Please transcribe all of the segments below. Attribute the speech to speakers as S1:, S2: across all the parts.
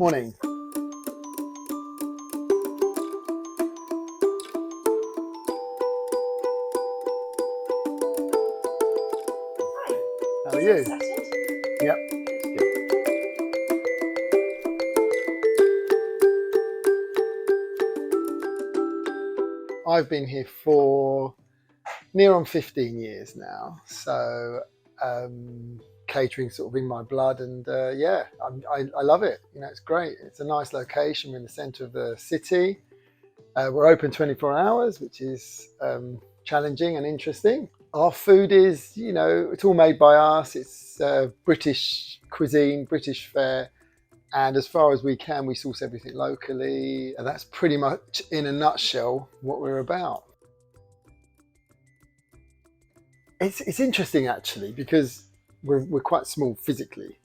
S1: Morning. How are you? Yep. Good. I've been here for near on 15 years now, so catering sort of in my blood, and I love it. It's great. It's a nice location. We're in the centre of the city. We're open 24 hours, which is challenging and interesting. Our food is, it's all made by us. It's British cuisine, British fare. And as far as we can, we source everything locally. And that's pretty much, in a nutshell, what we're about. It's interesting, actually, because we're quite small physically,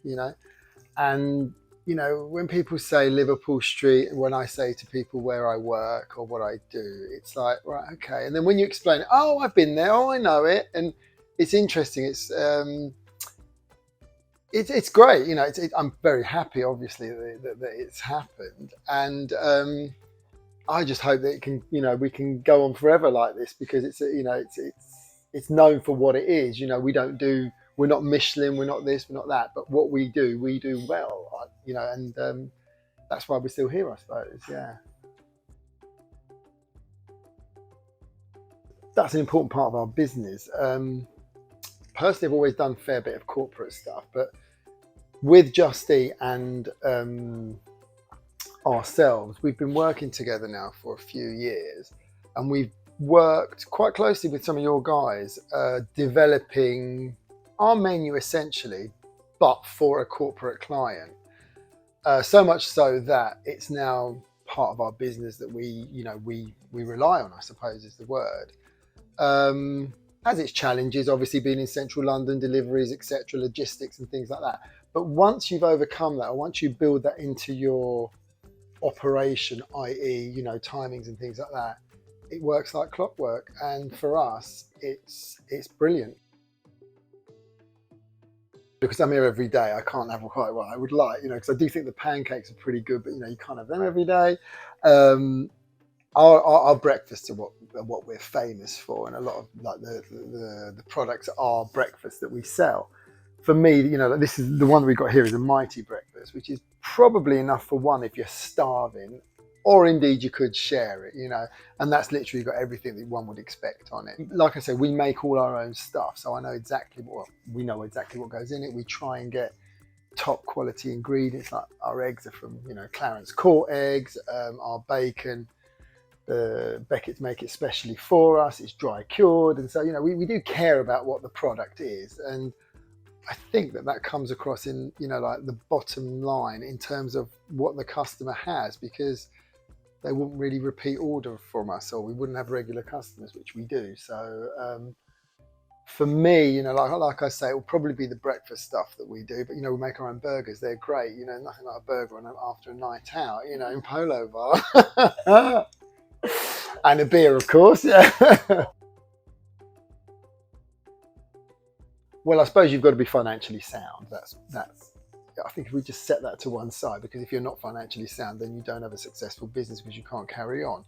S1: And, when people say Liverpool Street, and when I say to people where I work or what I do, it's like, right, okay. And then when you explain it, oh, I've been there, oh, I know it. And it's interesting. It's great, I'm very happy, obviously, that it's happened, and I just hope that it can, we can go on forever like this, because it's known for what it is. We're not Michelin, we're not this, we're not that, but what we do well, and that's why we're still here, I suppose. Yeah, that's an important part of our business. Personally, I've always done a fair bit of corporate stuff, but with Just Eat and ourselves, we've been working together now for a few years, and we've worked quite closely with some of your guys, developing our menu essentially, but for a corporate client. So much so that it's now part of our business that we rely on, I suppose is the word. Has its challenges, obviously, being in central London, deliveries, etc., logistics and things like that. But once you've overcome that, or once you build that into your operation, i.e., timings and things like that, it works like clockwork. And for us, it's brilliant. Because I'm here every day, I can't have quite what I would like, because I do think the pancakes are pretty good, but you can't have them every day. Our breakfasts are what we're famous for, and a lot of like the products are breakfast that we sell. For me, this is the one that we got here is a mighty breakfast, which is probably enough for one if you're starving, or indeed you could share it, and that's literally got everything that one would expect on it. Like I said, we make all our own stuff, so we know exactly what goes in it. We try and get top quality ingredients, like our eggs are from Clarence Court eggs, our bacon. Beckett's make it specially for us. It's dry cured, and so we do care about what the product is, and I think that comes across in like the bottom line in terms of what the customer has, because they wouldn't really repeat order from us, or we wouldn't have regular customers, which we do. So for me, like I say, it will probably be the breakfast stuff that we do, but we make our own burgers. They're great. Nothing like a burger after a night out, in Polo Bar. And a beer, of course. Yeah. Well, I suppose you've got to be financially sound. That's. I think if we just set that to one side, because if you're not financially sound, then you don't have a successful business, because you can't carry on.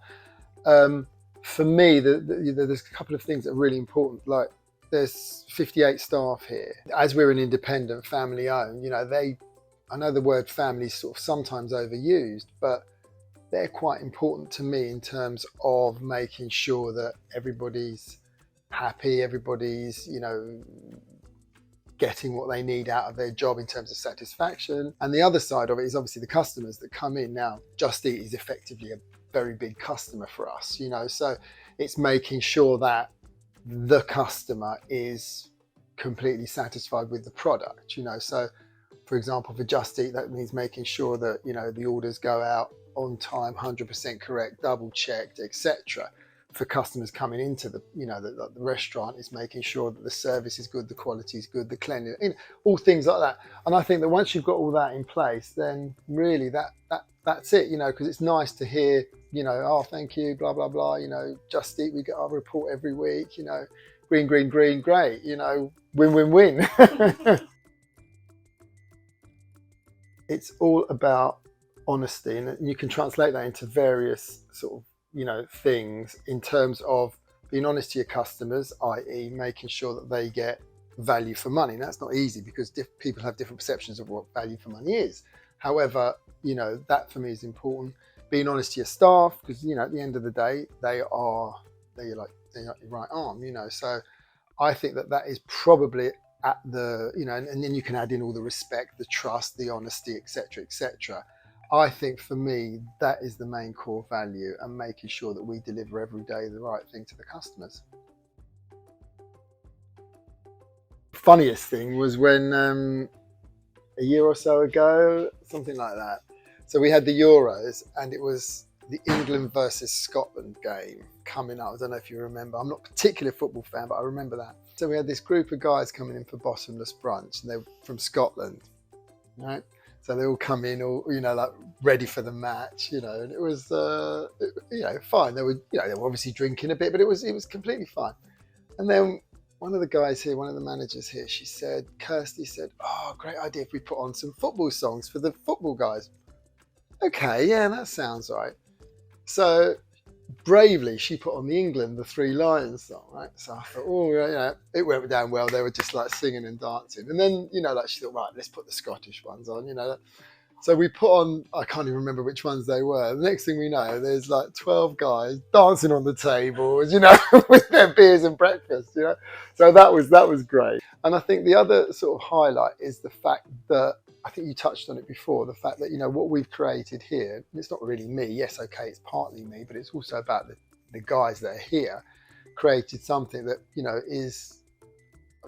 S1: For me, there's a couple of things that are really important. Like, there's 58 staff here. As we're an independent, family-owned, I know the word family is sort of sometimes overused, but they're quite important to me in terms of making sure that everybody's happy, everybody's, getting what they need out of their job in terms of satisfaction. And the other side of it is obviously the customers that come in. Now, Just Eat is effectively a very big customer for us, so it's making sure that the customer is completely satisfied with the product, So, for example, for Just Eat, that means making sure that, the orders go out on time, 100% correct, double checked, etc. For customers coming into the restaurant, is making sure that the service is good, the quality is good, the cleanliness, all things like that. And I think that once you've got all that in place, then really that's it, because it's nice to hear, oh, thank you, blah blah blah, Just Eat, we get our report every week, green, great, win win win. It's all about honesty, and you can translate that into various sort of, you know, things in terms of being honest to your customers, i.e. making sure that they get value for money. And that's not easy because people have different perceptions of what value for money is. However, you know, that for me is important. Being honest to your staff, because, you know, at the end of the day, they're like your right arm, you know. So I think that that is probably at the, you know, and then you can add in all the respect, the trust, the honesty, etc., etc. I think for me, that is the main core value, and making sure that we deliver every day the right thing to the customers. Funniest thing was when a year or so ago, something like that. So we had the Euros, and it was the England versus Scotland game coming up. I don't know if you remember. I'm not a particular football fan, but I remember that. So we had this group of guys coming in for bottomless brunch, and they were from Scotland, right? So they all come in, all, you know, like ready for the match, you know. And it was, you know, fine. They were, you know, they were obviously drinking a bit, but it was completely fine. And then one of the guys here, one of the managers here, Kirsty said, "Oh, great idea if we put on some football songs for the football guys." Okay, yeah, that sounds right. So bravely, she put on the England, the Three Lions song, right? So I thought, oh, yeah, you know, it went down well. They were just like singing and dancing. And then, you know, like she thought, right, let's put the Scottish ones on, you know. So we put on, I can't even remember which ones they were. The next thing we know, there's like 12 guys dancing on the tables, you know, with their beers and breakfast, you know. So that was great. And I think the other sort of highlight is the fact that, I think you touched on it before, the fact that, you know, what we've created here, and it's not really me. Yes, okay, it's partly me, but it's also about the guys that are here, created something that, you know, is,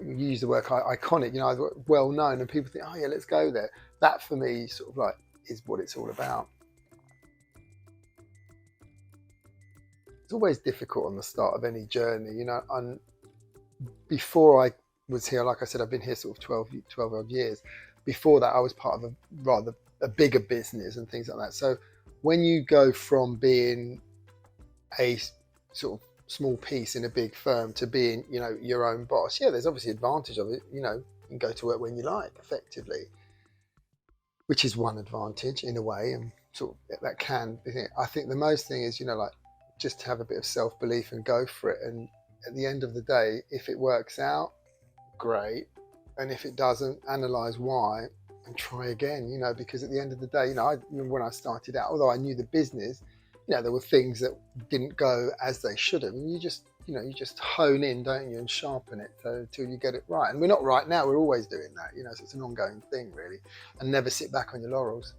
S1: you use the word iconic, you know, well known, and people think, oh yeah, let's go there. That for me sort of like is what it's all about. It's always difficult on the start of any journey, you know. And before I was here, like I said, I've been here sort of 12 odd years. Before that, I was part of a rather a bigger business and things like that. So when you go from being a sort of small piece in a big firm to being, you know, your own boss, yeah, there's obviously advantage of it. You know, you can go to work when you like, effectively, which is one advantage in a way, and sort of that can be. I think the most thing is, you know, like just to have a bit of self-belief and go for it. And at the end of the day, if it works out, great. And if it doesn't, analyze why and try again, you know, because at the end of the day, you know, when I started out, although I knew the business, you know, there were things that didn't go as they should have. And you just, you know, you just hone in, don't you, and sharpen it until you get it right. And we're not right now, we're always doing that, you know, so it's an ongoing thing, really. And never sit back on your laurels.